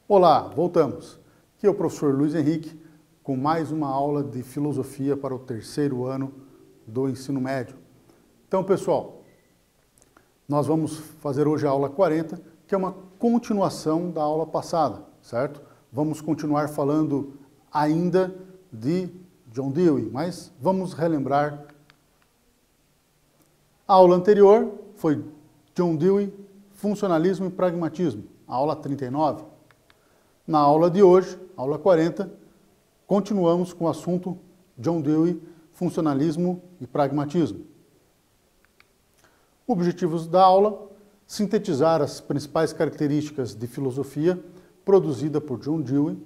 Olá, voltamos. Aqui é o professor Luiz Henrique com mais uma aula de filosofia para o terceiro ano do ensino médio. Então, pessoal, nós vamos fazer hoje a aula 40, que é uma continuação da aula passada, certo? Vamos continuar falando ainda de John Dewey, mas vamos relembrar. A aula anterior foi John Dewey, funcionalismo e pragmatismo, a aula 39. Na aula de hoje, aula 40, continuamos com o assunto John Dewey, funcionalismo e pragmatismo. Objetivos da aula: sintetizar as principais características de filosofia produzida por John Dewey,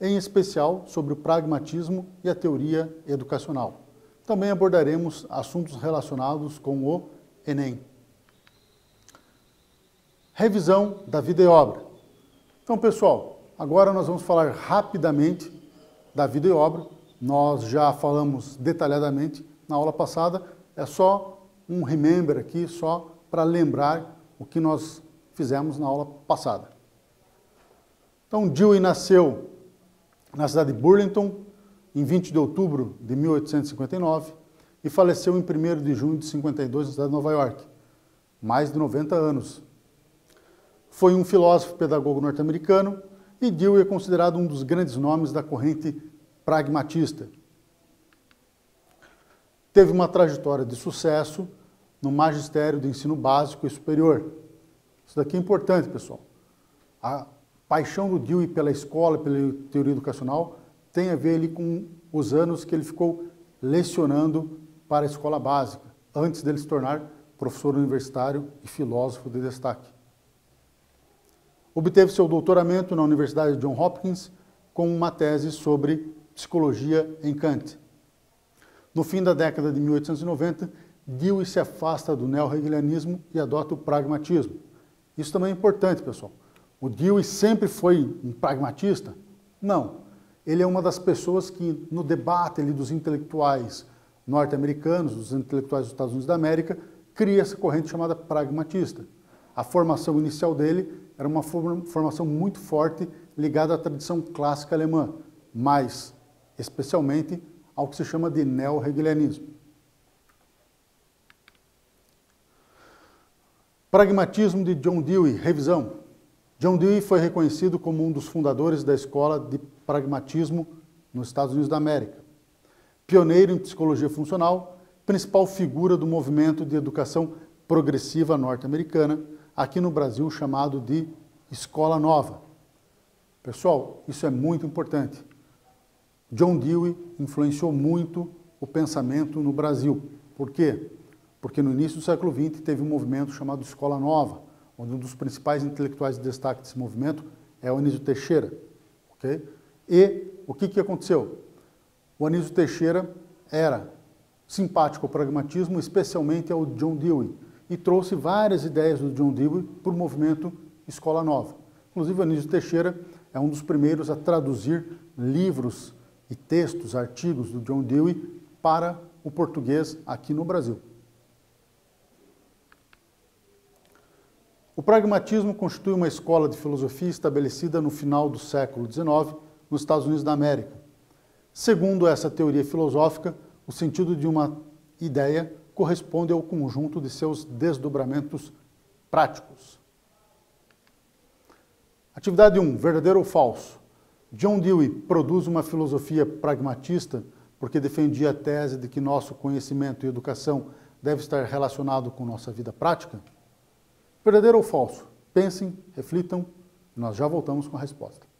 em especial sobre o pragmatismo e a teoria educacional. Também abordaremos assuntos relacionados com o Enem. Revisão da vida e obra. Então, pessoal, agora nós vamos falar rapidamente da vida e obra. Nós já falamos detalhadamente na aula passada. É só um remember aqui, só para lembrar o que nós fizemos na aula passada. Então, Dewey nasceu na cidade de Burlington, em 20 de outubro de 1859, e faleceu em 1º de junho de 52, na cidade de Nova York. Mais de 90 anos. Foi um filósofo pedagogo norte-americano, e Dewey é considerado um dos grandes nomes da corrente pragmatista. Teve uma trajetória de sucesso no magistério do ensino básico e superior. Isso daqui é importante, pessoal. A paixão do Dewey pela escola, pela teoria educacional, tem a ver ali com os anos que ele ficou lecionando para a escola básica, antes dele se tornar professor universitário e filósofo de destaque. Obteve seu doutoramento na Universidade de Johns Hopkins com uma tese sobre psicologia em Kant. No fim da década de 1890, Dewey se afasta do neo-hegelianismo e adota o pragmatismo. Isso também é importante, pessoal. O Dewey sempre foi um pragmatista? Não. Ele é uma das pessoas que, no debate ali dos intelectuais norte-americanos, dos intelectuais dos Estados Unidos da América, cria essa corrente chamada pragmatista. A formação inicial dele era uma formação muito forte ligada à tradição clássica alemã, mas especialmente ao que se chama de neo-hegelianismo. Pragmatismo de John Dewey, revisão. John Dewey foi reconhecido como um dos fundadores da escola de pragmatismo nos Estados Unidos da América. Pioneiro em psicologia funcional, principal figura do movimento de educação progressiva norte-americana, aqui no Brasil chamado de Escola Nova. Pessoal, isso é muito importante. John Dewey influenciou muito o pensamento no Brasil. Por quê? Porque no início do século XX teve um movimento chamado Escola Nova, onde um dos principais intelectuais de destaque desse movimento é o Anísio Teixeira. Okay? E o que aconteceu? O Anísio Teixeira era simpático ao pragmatismo, especialmente ao John Dewey, e trouxe várias ideias do John Dewey para o movimento Escola Nova. Inclusive, o Anísio Teixeira é um dos primeiros a traduzir livros e textos, artigos do John Dewey para o português aqui no Brasil. O pragmatismo constitui uma escola de filosofia estabelecida no final do século XIX nos Estados Unidos da América. Segundo essa teoria filosófica, o sentido de uma ideia corresponde ao conjunto de seus desdobramentos práticos. Atividade 1. Verdadeiro ou falso? John Dewey produz uma filosofia pragmatista porque defendia a tese de que nosso conhecimento e educação deve estar relacionado com nossa vida prática? Verdadeiro ou falso? Pensem, reflitam, e nós já voltamos com a resposta.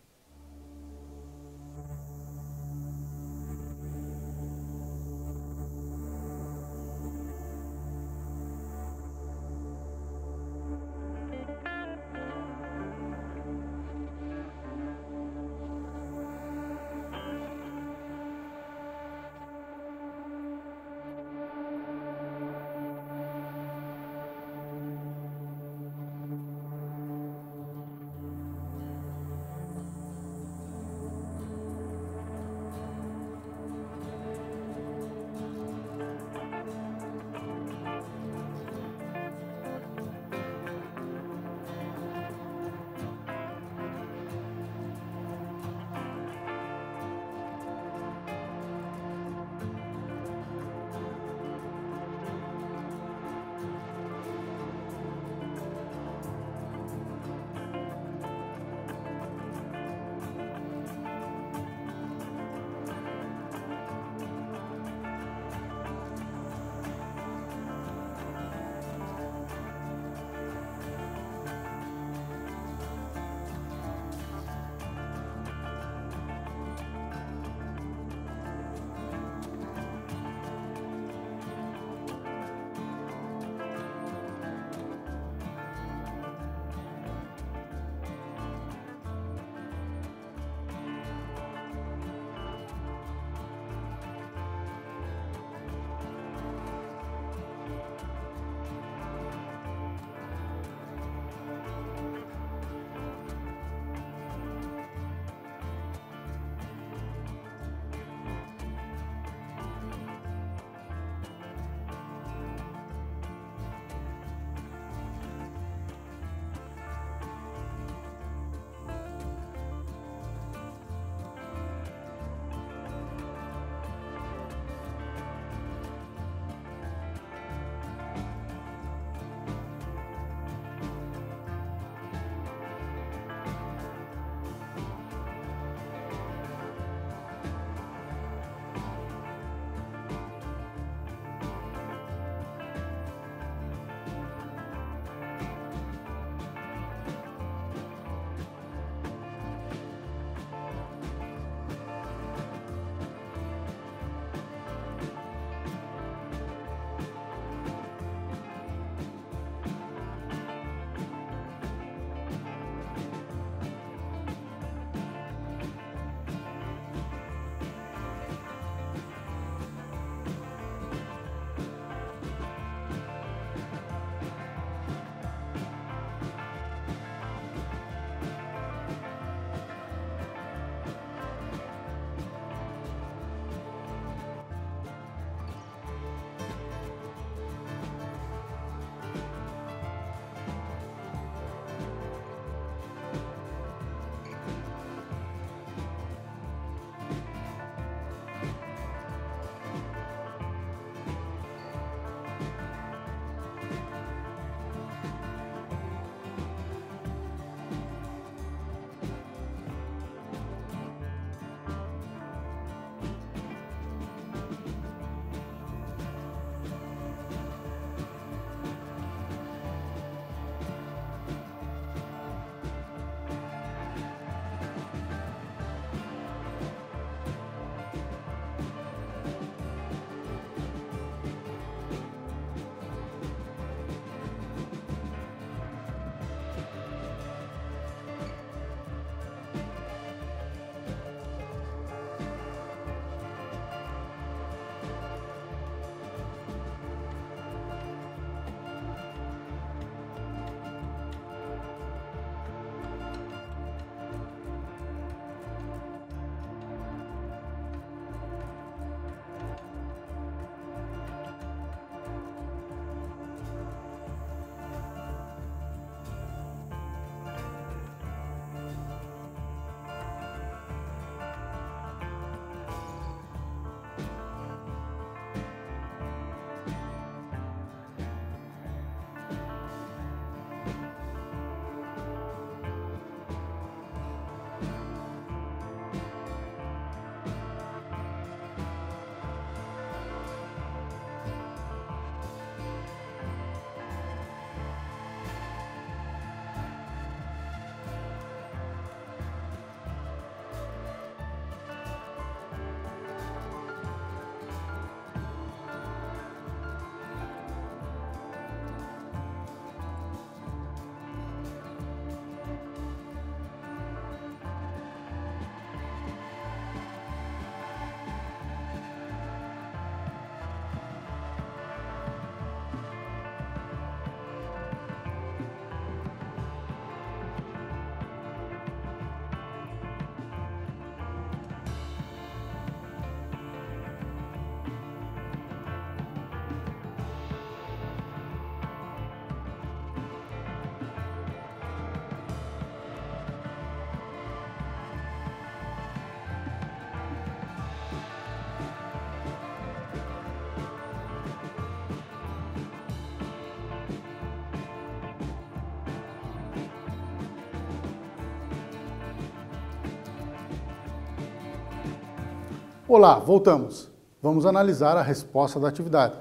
Olá, voltamos. Vamos analisar a resposta da atividade.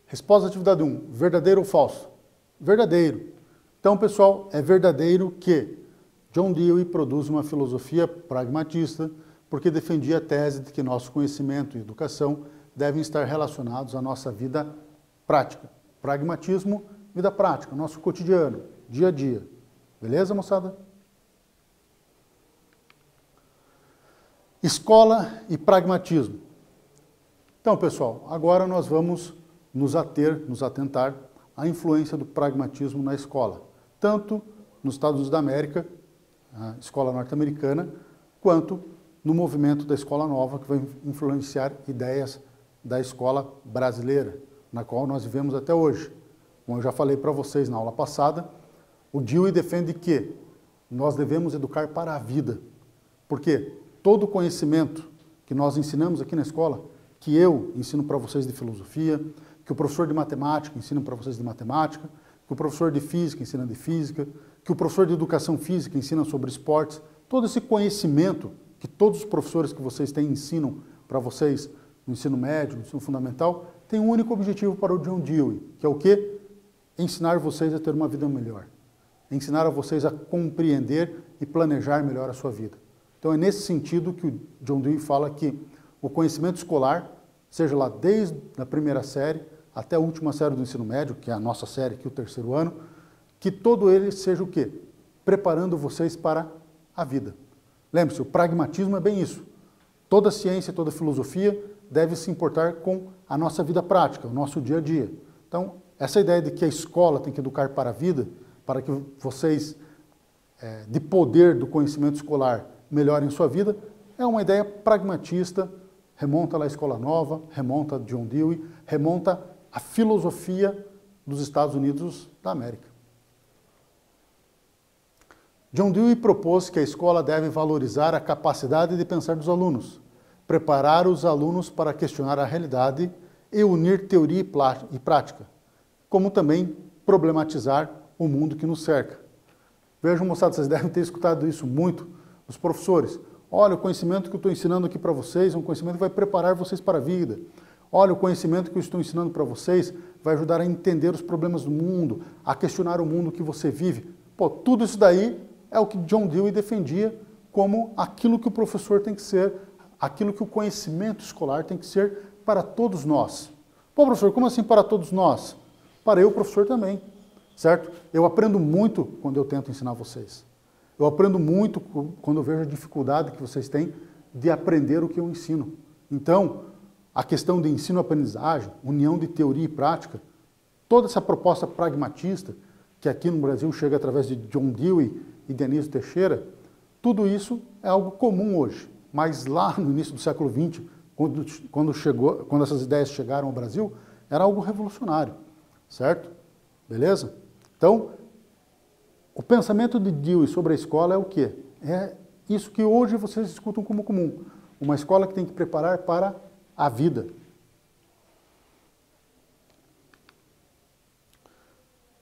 Resposta da atividade 1, verdadeiro ou falso? Verdadeiro. Então, pessoal, é verdadeiro que John Dewey produz uma filosofia pragmatista porque defendia a tese de que nosso conhecimento e educação devem estar relacionados à nossa vida prática. Pragmatismo, vida prática, nosso cotidiano, dia a dia. Beleza, moçada? Escola e pragmatismo. Então, pessoal, agora nós vamos nos atentar à influência do pragmatismo na escola, tanto nos Estados Unidos da América, a escola norte-americana, quanto no movimento da escola nova, que vai influenciar ideias da escola brasileira, na qual nós vivemos até hoje. Como eu já falei para vocês na aula passada, o Dewey defende que nós devemos educar para a vida, porque todo o conhecimento que nós ensinamos aqui na escola, que eu ensino para vocês de filosofia, que o professor de matemática ensina para vocês de matemática, que o professor de física ensina de física, que o professor de educação física ensina sobre esportes, todo esse conhecimento que todos os professores que vocês têm ensinam para vocês no ensino médio, no ensino fundamental, tem um único objetivo para o John Dewey, que é o quê? Ensinar vocês a ter uma vida melhor. Ensinar a vocês a compreender e planejar melhor a sua vida. Então é nesse sentido que o John Dewey fala que o conhecimento escolar, seja lá desde a primeira série até a última série do ensino médio, que é a nossa série aqui, o terceiro ano, que todo ele seja o quê? Preparando vocês para a vida. Lembre-se, o pragmatismo é bem isso. Toda ciência, toda filosofia deve se importar com a nossa vida prática, o nosso dia a dia. Então, essa ideia de que a escola tem que educar para a vida, para que vocês, de poder do conhecimento escolar, melhorem sua vida, é uma ideia pragmatista, remonta lá à Escola Nova, remonta a John Dewey, remonta à filosofia dos Estados Unidos da América. John Dewey propôs que a escola deve valorizar a capacidade de pensar dos alunos, preparar os alunos para questionar a realidade e unir teoria e prática, como também problematizar o mundo que nos cerca. Vejam, moçada, vocês devem ter escutado isso muito dos professores. Olha, o conhecimento que eu estou ensinando aqui para vocês é um conhecimento que vai preparar vocês para a vida. Olha, o conhecimento que eu estou ensinando para vocês vai ajudar a entender os problemas do mundo, a questionar o mundo que você vive. Pô, tudo isso daí é o que John Dewey defendia como aquilo que o professor tem que ser, aquilo que o conhecimento escolar tem que ser para todos nós. Pô, professor, como assim para todos nós? Para eu, professor, também, certo? Eu aprendo muito quando eu tento ensinar vocês. Eu aprendo muito quando eu vejo a dificuldade que vocês têm de aprender o que eu ensino. Então, a questão de ensino-aprendizagem, união de teoria e prática, toda essa proposta pragmatista, que aqui no Brasil chega através de John Dewey e de Anísio Teixeira, tudo isso é algo comum hoje. Mas lá no início do século XX, quando essas ideias chegaram ao Brasil, era algo revolucionário, certo? Beleza? Então, o pensamento de Dewey sobre a escola é o quê? É isso que hoje vocês escutam como comum. Uma escola que tem que preparar para a vida.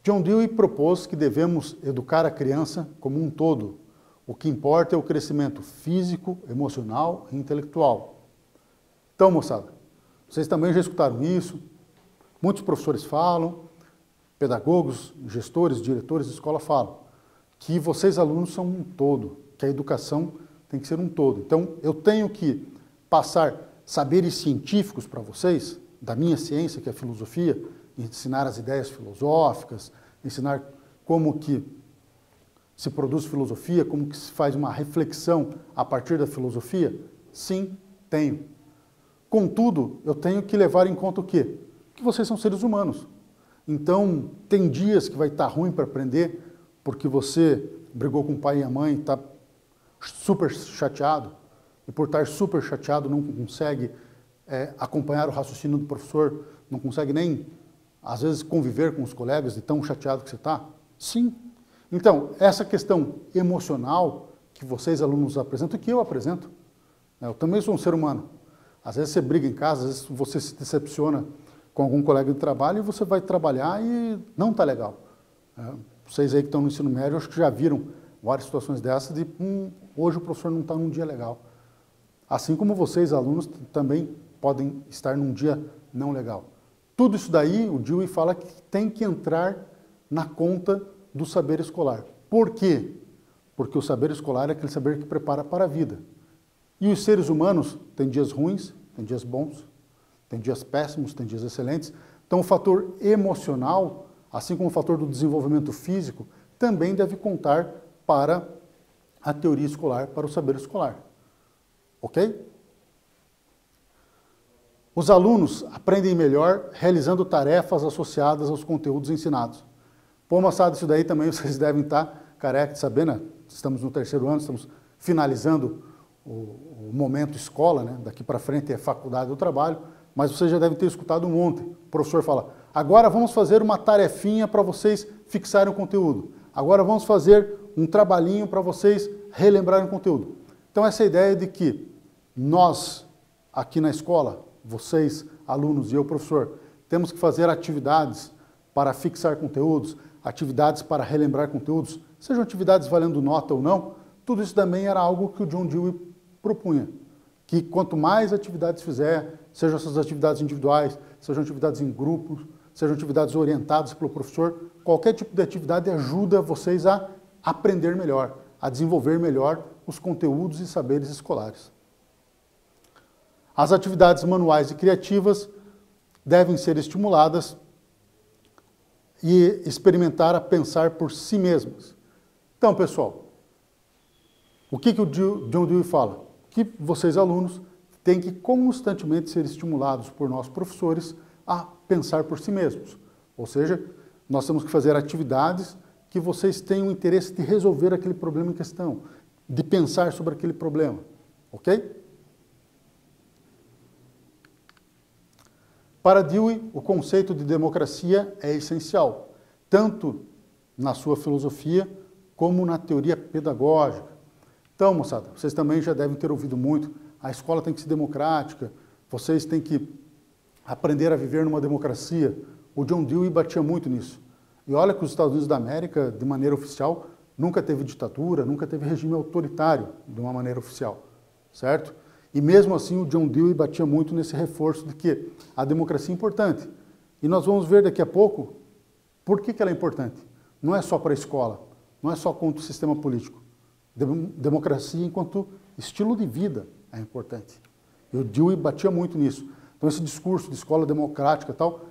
John Dewey propôs que devemos educar a criança como um todo. O que importa é o crescimento físico, emocional e intelectual. Então, moçada, vocês também já escutaram isso, muitos professores falam, pedagogos, gestores, diretores de escola falam, que vocês alunos são um todo, que a educação tem que ser um todo. Então, eu tenho que passar saberes científicos para vocês, da minha ciência, que é a filosofia, ensinar as ideias filosóficas, ensinar como que se produz filosofia, como que se faz uma reflexão a partir da filosofia? Sim, tenho. Contudo, eu tenho que levar em conta o quê? Que vocês são seres humanos. Então, tem dias que vai estar ruim para aprender, porque você brigou com o pai e a mãe, está super chateado, e por estar super chateado não consegue acompanhar o raciocínio do professor, não consegue nem, às vezes, conviver com os colegas de tão chateado que você está? Sim. Então, essa questão emocional que vocês, alunos, apresentam, que eu apresento, eu também sou um ser humano. Às vezes você briga em casa, às vezes você se decepciona com algum colega de trabalho e você vai trabalhar e não está legal. Vocês aí que estão no ensino médio, acho que já viram várias situações dessas de hoje o professor não está num dia legal. Assim como vocês, alunos, também podem estar num dia não legal. Tudo isso daí, o Dewey fala que tem que entrar na conta do saber escolar. Por quê? Porque o saber escolar é aquele saber que prepara para a vida. E os seres humanos têm dias ruins, têm dias bons, têm dias péssimos, têm dias excelentes. Então o fator emocional, assim como o fator do desenvolvimento físico, também deve contar para a teoria escolar, para o saber escolar. Ok? Os alunos aprendem melhor realizando tarefas associadas aos conteúdos ensinados. Pô, moçada, isso daí também vocês devem estar careca de saber, né? Estamos no terceiro ano, estamos finalizando o momento escola, né? Daqui para frente é faculdade do trabalho, mas vocês já devem ter escutado ontem. O professor fala, agora vamos fazer uma tarefinha para vocês fixarem o conteúdo. Agora vamos fazer um trabalhinho para vocês relembrarem o conteúdo. Então essa ideia de que nós, aqui na escola, vocês, alunos e eu, professor, temos que fazer atividades para fixar conteúdos, atividades para relembrar conteúdos, sejam atividades valendo nota ou não, tudo isso também era algo que o John Dewey propunha. Que quanto mais atividades fizer, sejam essas atividades individuais, sejam atividades em grupos, sejam atividades orientadas pelo professor. Qualquer tipo de atividade ajuda vocês a aprender melhor, a desenvolver melhor os conteúdos e saberes escolares. As atividades manuais e criativas devem ser estimuladas e experimentar a pensar por si mesmas. Então, pessoal, o que o John Dewey fala? Que vocês, alunos, têm que constantemente ser estimulados por nós, professores, a pensar por si mesmos. Ou seja, nós temos que fazer atividades que vocês tenham interesse de resolver aquele problema em questão, de pensar sobre aquele problema, ok? Para Dewey, o conceito de democracia é essencial, tanto na sua filosofia como na teoria pedagógica. Então, moçada, vocês também já devem ter ouvido muito, a escola tem que ser democrática, vocês têm que aprender a viver numa democracia. O John Dewey batia muito nisso. E olha que os Estados Unidos da América, de maneira oficial, nunca teve ditadura, nunca teve regime autoritário de uma maneira oficial, certo? E mesmo assim o John Dewey batia muito nesse reforço de que a democracia é importante. E nós vamos ver daqui a pouco por que ela é importante. Não é só para a escola, não é só contra o sistema político. Democracia enquanto estilo de vida é importante. E o Dewey batia muito nisso. Então esse discurso de escola democrática e tal,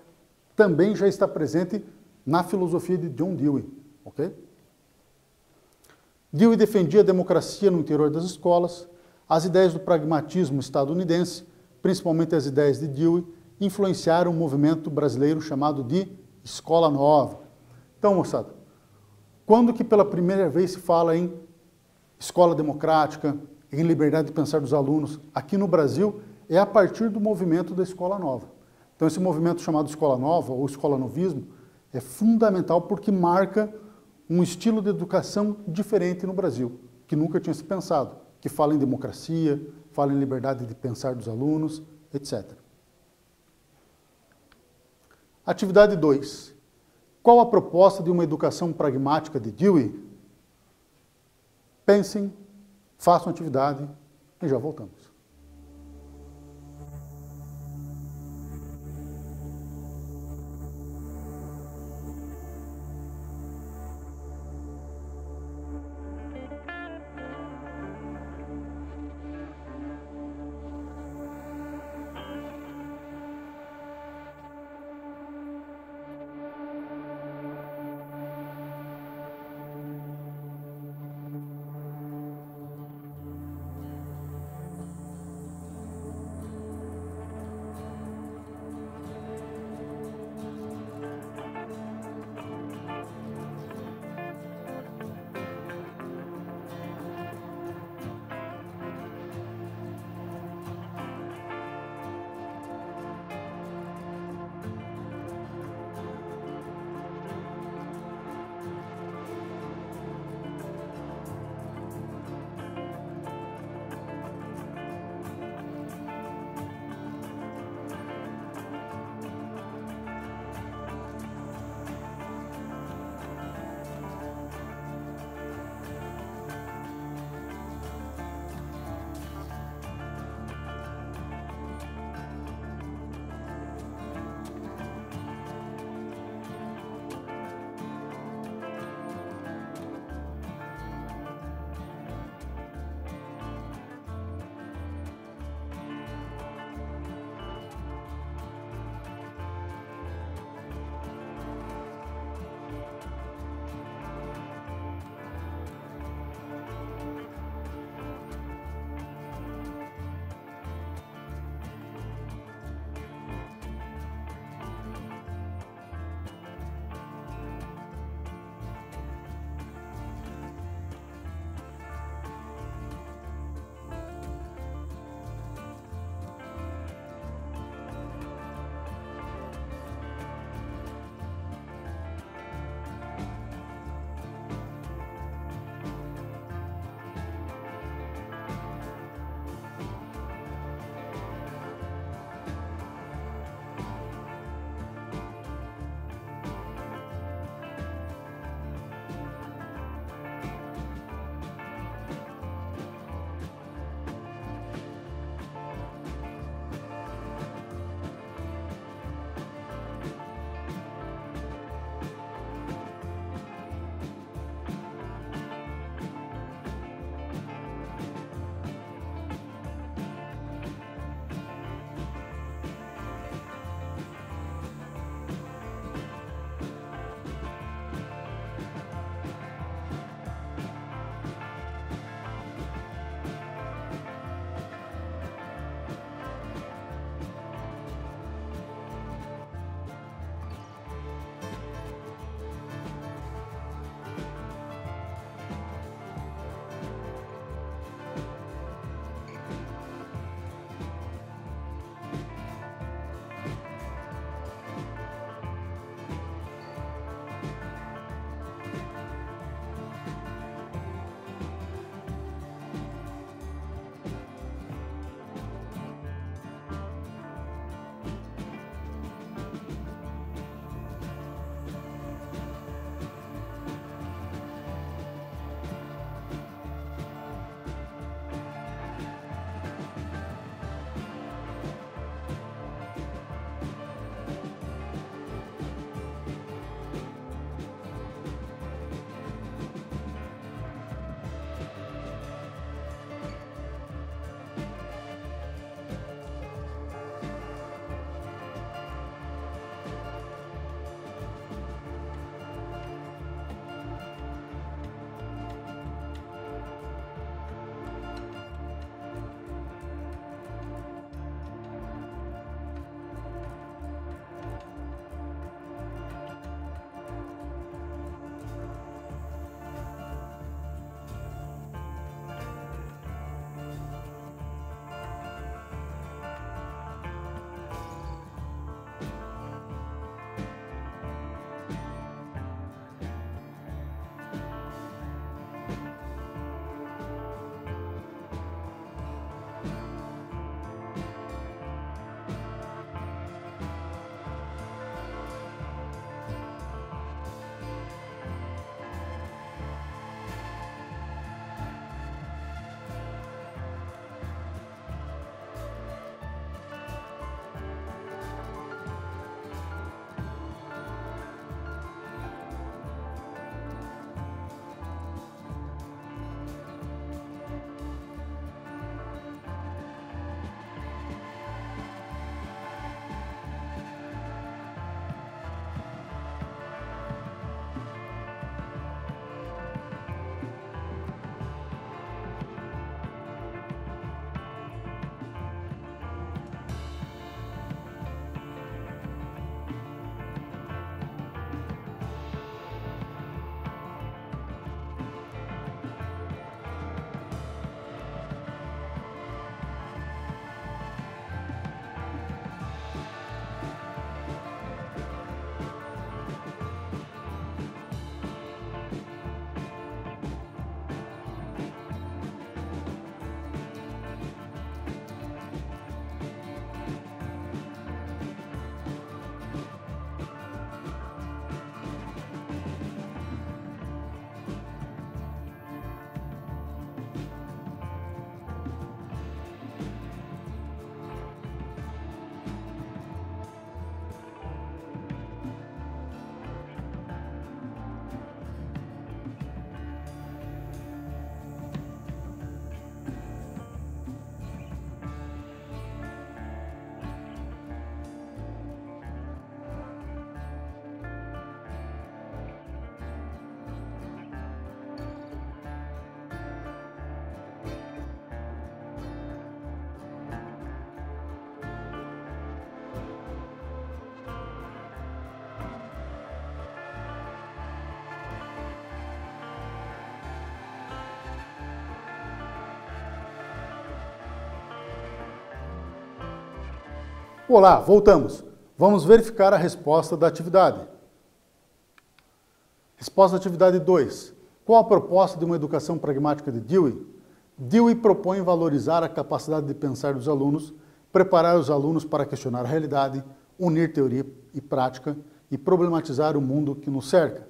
também já está presente na filosofia de John Dewey, ok? Dewey defendia a democracia no interior das escolas. As ideias do pragmatismo estadunidense, principalmente as ideias de Dewey, influenciaram um movimento brasileiro chamado de Escola Nova. Então, moçada, quando que pela primeira vez se fala em escola democrática, em liberdade de pensar dos alunos, aqui no Brasil, é a partir do movimento da Escola Nova. Então, esse movimento chamado Escola Nova, ou Escola Novismo, é fundamental porque marca um estilo de educação diferente no Brasil, que nunca tinha se pensado, que fala em democracia, fala em liberdade de pensar dos alunos, etc. Atividade 2. Qual a proposta de uma educação pragmática de Dewey? Pensem, façam atividade e já voltamos. Olá, voltamos. Vamos verificar a resposta da atividade. Resposta da atividade 2. Qual a proposta de uma educação pragmática de Dewey? Dewey propõe valorizar a capacidade de pensar dos alunos, preparar os alunos para questionar a realidade, unir teoria e prática e problematizar o mundo que nos cerca.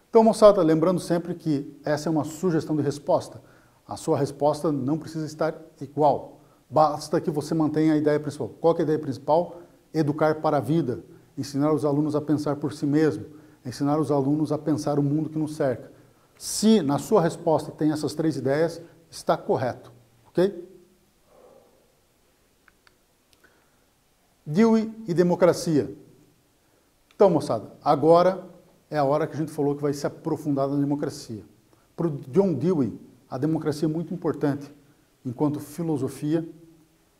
Então, moçada, lembrando sempre que essa é uma sugestão de resposta. A sua resposta não precisa estar igual. Basta que você mantenha a ideia principal. Qual que é a ideia principal? Educar para a vida, ensinar os alunos a pensar por si mesmo, ensinar os alunos a pensar o mundo que nos cerca. Se na sua resposta tem essas 3 ideias, está correto, ok? Dewey e democracia. Então, moçada, agora é a hora que a gente falou que vai se aprofundar na democracia. Para o John Dewey, a democracia é muito importante enquanto filosofia,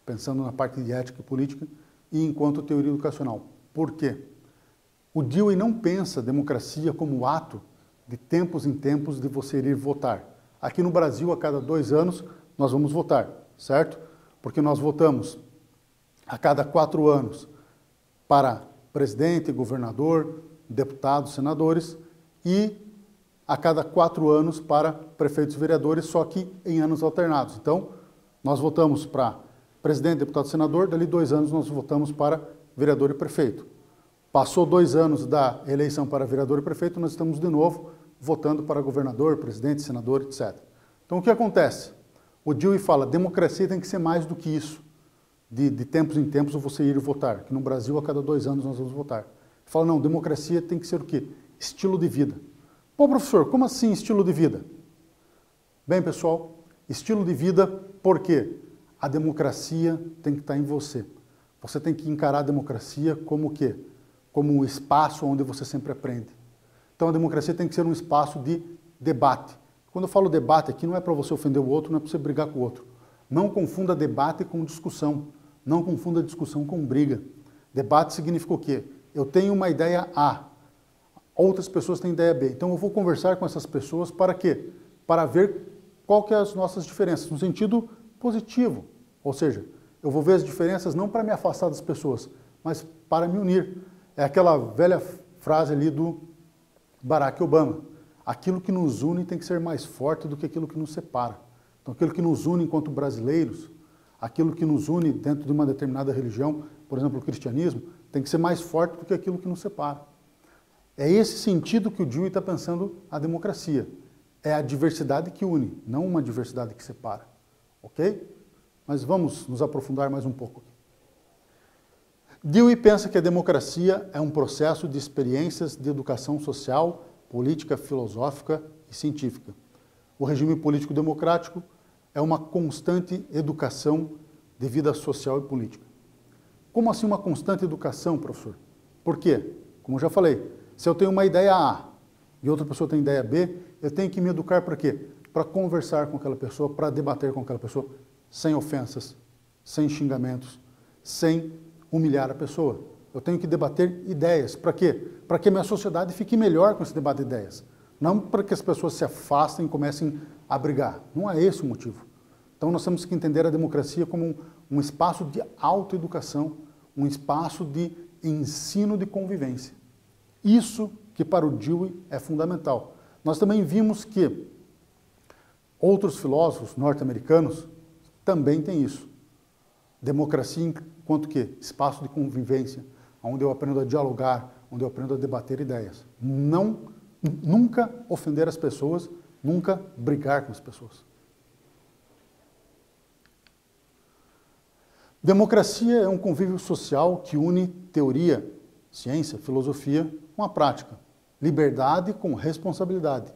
pensando na parte de ética e política, e enquanto teoria educacional. Por quê? O Dewey não pensa a democracia como o ato de tempos em tempos de você ir votar. Aqui no Brasil, a cada 2 anos, nós vamos votar, certo? Porque nós votamos a cada 4 anos para presidente, governador, deputados, senadores e a cada 4 anos para prefeitos e vereadores, só que em anos alternados. Então, nós votamos para presidente, deputado, senador, dali 2 anos nós votamos para vereador e prefeito. Passou 2 anos da eleição para vereador e prefeito, nós estamos de novo votando para governador, presidente, senador, etc. Então, o que acontece? O Dewey fala, democracia tem que ser mais do que isso, de tempos em tempos você ir votar, que no Brasil a cada 2 anos nós vamos votar. Ele fala, não, democracia tem que ser o quê? Estilo de vida. Bom, professor, como assim estilo de vida? Bem, pessoal, estilo de vida, por quê? A democracia tem que estar em você. Você tem que encarar a democracia como o quê? Como um espaço onde você sempre aprende. Então a democracia tem que ser um espaço de debate. Quando eu falo debate aqui, não é para você ofender o outro, não é para você brigar com o outro. Não confunda debate com discussão. Não confunda discussão com briga. Debate significa o quê? Eu tenho uma ideia A, outras pessoas têm ideia B. Então eu vou conversar com essas pessoas para quê? Para ver qual que é as nossas diferenças, no sentido positivo. Ou seja, eu vou ver as diferenças não para me afastar das pessoas, mas para me unir. É aquela velha frase ali do Barack Obama. Aquilo que nos une tem que ser mais forte do que aquilo que nos separa. Então, aquilo que nos une enquanto brasileiros, aquilo que nos une dentro de uma determinada religião, por exemplo, o cristianismo, tem que ser mais forte do que aquilo que nos separa. É esse sentido que o Dewey está pensando a democracia. É a diversidade que une, não uma diversidade que separa. Ok? Mas vamos nos aprofundar mais um pouco. Dewey pensa que a democracia é um processo de experiências de educação social, política, filosófica e científica. O regime político democrático é uma constante educação de vida social e política. Como assim uma constante educação, professor? Por quê? Como eu já falei, se eu tenho uma ideia A e outra pessoa tem ideia B, eu tenho que me educar para quê? Para conversar com aquela pessoa, para debater com aquela pessoa, sem ofensas, sem xingamentos, sem humilhar a pessoa. Eu tenho que debater ideias. Para quê? Para que a minha sociedade fique melhor com esse debate de ideias. Não para que as pessoas se afastem e comecem a brigar. Não é esse o motivo. Então nós temos que entender a democracia como um espaço de autoeducação, um espaço de ensino de convivência. Isso que para o Dewey é fundamental. Nós também vimos que outros filósofos norte-americanos também têm isso. Democracia enquanto que espaço de convivência, onde eu aprendo a dialogar, onde eu aprendo a debater ideias. Nunca ofender as pessoas, nunca brigar com as pessoas. Democracia é um convívio social que une teoria, ciência, filosofia com a prática. Liberdade com responsabilidade.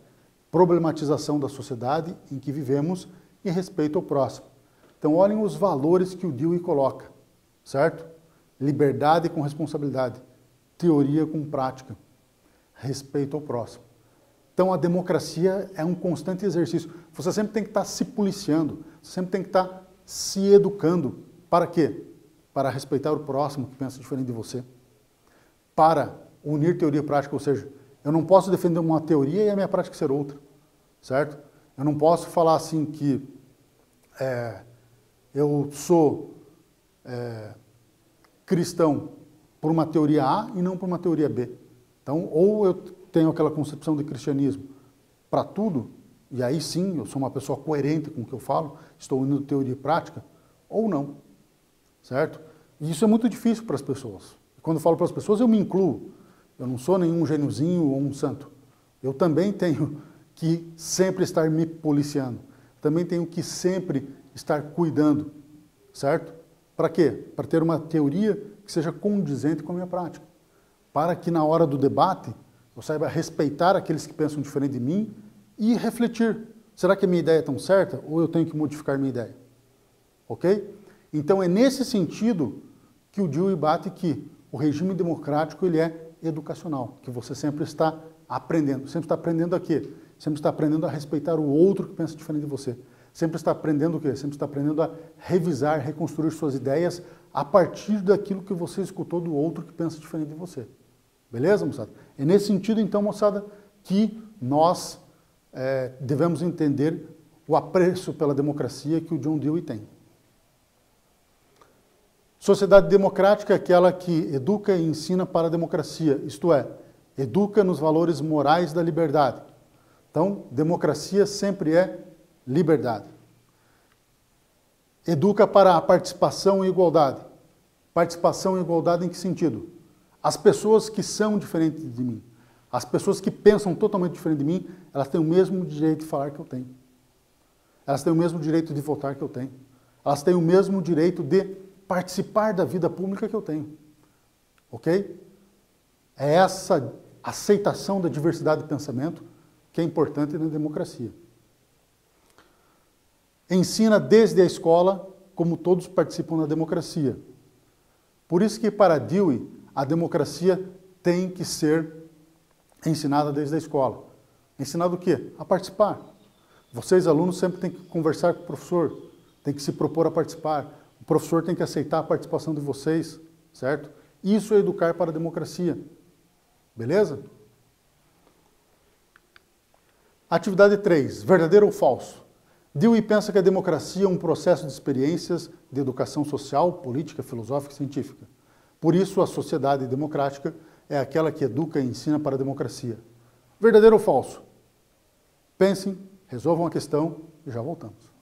Problematização da sociedade em que vivemos e respeito ao próximo. Então, olhem os valores que o Dewey coloca, certo? Liberdade com responsabilidade. Teoria com prática. Respeito ao próximo. Então, a democracia é um constante exercício. Você sempre tem que estar se policiando, você sempre tem que estar se educando. Para quê? Para respeitar o próximo que pensa diferente de você. Para unir teoria e prática, ou seja, eu não posso defender uma teoria e a minha prática ser outra, certo? Eu não posso falar assim que eu sou cristão por uma teoria A e não por uma teoria B. Então, ou eu tenho aquela concepção de cristianismo para tudo, e aí sim, eu sou uma pessoa coerente com o que eu falo, estou unindo teoria e prática, ou não, certo? E isso é muito difícil para as pessoas. Quando eu falo para as pessoas, eu me incluo. Eu não sou nenhum gêniozinho ou um santo. Eu também tenho que sempre estar me policiando. Também tenho que sempre estar cuidando, certo? Para quê? Para ter uma teoria que seja condizente com a minha prática. Para que na hora do debate eu saiba respeitar aqueles que pensam diferente de mim e refletir. Será que a minha ideia é tão certa ou eu tenho que modificar minha ideia? Ok? Então é nesse sentido que o Dewey bate que o regime democrático ele é educacional, que você sempre está aprendendo. Sempre está aprendendo a quê? Sempre está aprendendo a respeitar o outro que pensa diferente de você. Sempre está aprendendo o quê? Sempre está aprendendo a revisar, reconstruir suas ideias a partir daquilo que você escutou do outro que pensa diferente de você. Beleza, moçada? É nesse sentido, então, moçada, que nós devemos entender o apreço pela democracia que o John Dewey tem. Sociedade democrática é aquela que educa e ensina para a democracia, isto é, educa nos valores morais da liberdade. Então, democracia sempre é liberdade. Educa para a participação e igualdade. Participação e igualdade em que sentido? As pessoas que são diferentes de mim, as pessoas que pensam totalmente diferente de mim, elas têm o mesmo direito de falar que eu tenho. Elas têm o mesmo direito de votar que eu tenho. Elas têm o mesmo direito de participar da vida pública que eu tenho. Ok? É essa aceitação da diversidade de pensamento que é importante na democracia. Ensina desde a escola como todos participam da democracia. Por isso que para Dewey a democracia tem que ser ensinada desde a escola. Ensinado o quê? A participar. Vocês, alunos, sempre têm que conversar com o professor, têm que se propor a participar. O professor tem que aceitar a participação de vocês, certo? Isso é educar para a democracia. Beleza? Atividade 3. Verdadeiro ou falso? Dewey pensa que a democracia é um processo de experiências de educação social, política, filosófica e científica. Por isso, a sociedade democrática é aquela que educa e ensina para a democracia. Verdadeiro ou falso? Pensem, resolvam a questão e já voltamos.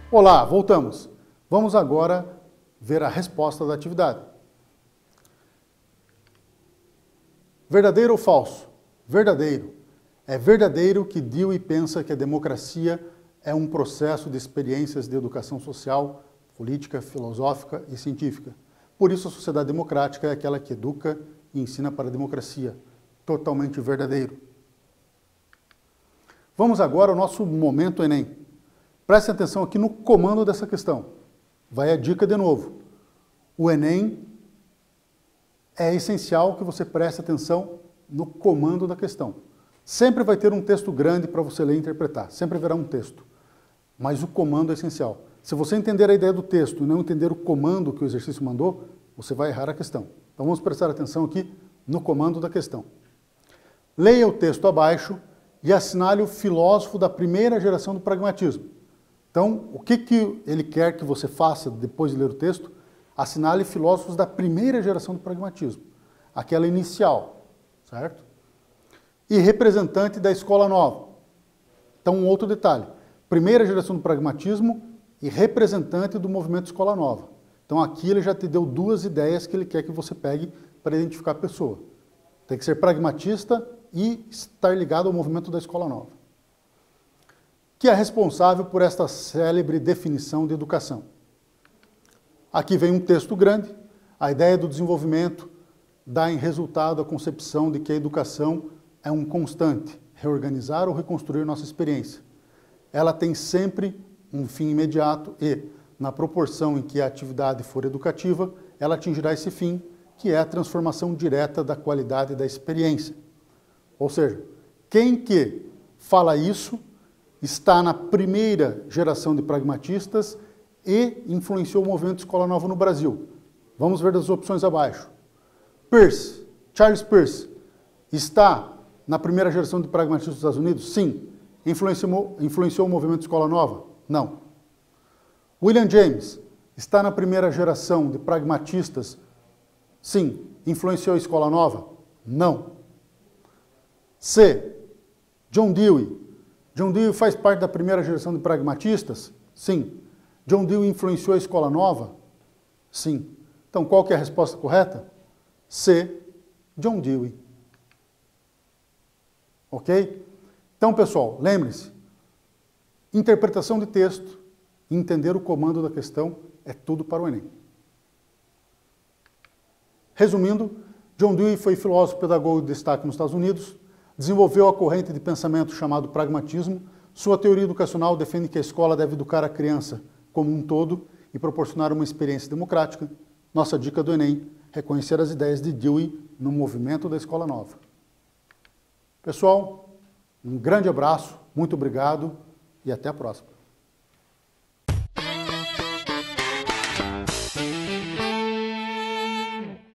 Olá, voltamos. Vamos agora ver a resposta da atividade. Verdadeiro ou falso? Verdadeiro. É verdadeiro que Dewey pensa que a democracia é um processo de experiências de educação social, política, filosófica e científica. Por isso a sociedade democrática é aquela que educa e ensina para a democracia. Totalmente verdadeiro. Vamos agora ao nosso momento Enem. Preste atenção aqui no comando dessa questão. Vai a dica de novo. O Enem é essencial que você preste atenção no comando da questão. Sempre vai ter um texto grande para você ler e interpretar. Sempre haverá um texto. Mas o comando é essencial. Se você entender a ideia do texto e não entender o comando que o exercício mandou, você vai errar a questão. Então vamos prestar atenção aqui no comando da questão. Leia o texto abaixo e assinale o filósofo da primeira geração do pragmatismo. Então, o que ele quer que você faça depois de ler o texto? Assinale filósofos da primeira geração do pragmatismo, aquela inicial, certo? E representante da escola nova. Então, um outro detalhe. Primeira geração do pragmatismo e representante do movimento escola nova. Então, aqui ele já te deu duas ideias que ele quer que você pegue para identificar a pessoa. Tem que ser pragmatista e estar ligado ao movimento da escola nova, que é responsável por esta célebre definição de educação. Aqui vem um texto grande, a ideia do desenvolvimento dá em resultado a concepção de que a educação é um constante, reorganizar ou reconstruir nossa experiência. Ela tem sempre um fim imediato e, na proporção em que a atividade for educativa, ela atingirá esse fim, que é a transformação direta da qualidade da experiência. Ou seja, quem que fala isso está na primeira geração de pragmatistas e influenciou o movimento Escola Nova no Brasil. Vamos ver das opções abaixo. Peirce, Charles Peirce, está na primeira geração de pragmatistas dos Estados Unidos? Sim. Influenciou o movimento Escola Nova? Não. William James, está na primeira geração de pragmatistas? Sim. Influenciou a Escola Nova? Não. C. John Dewey. John Dewey faz parte da primeira geração de pragmatistas? Sim. John Dewey influenciou a escola nova? Sim. Então, qual que é a resposta correta? C. John Dewey. Ok? Então, pessoal, lembre-se, interpretação de texto, entender o comando da questão é tudo para o Enem. Resumindo, John Dewey foi filósofo pedagogo de destaque nos Estados Unidos, desenvolveu a corrente de pensamento chamado pragmatismo. Sua teoria educacional defende que a escola deve educar a criança como um todo e proporcionar uma experiência democrática. Nossa dica do Enem, reconhecer as ideias de Dewey no movimento da escola nova. Pessoal, um grande abraço, muito obrigado e até a próxima.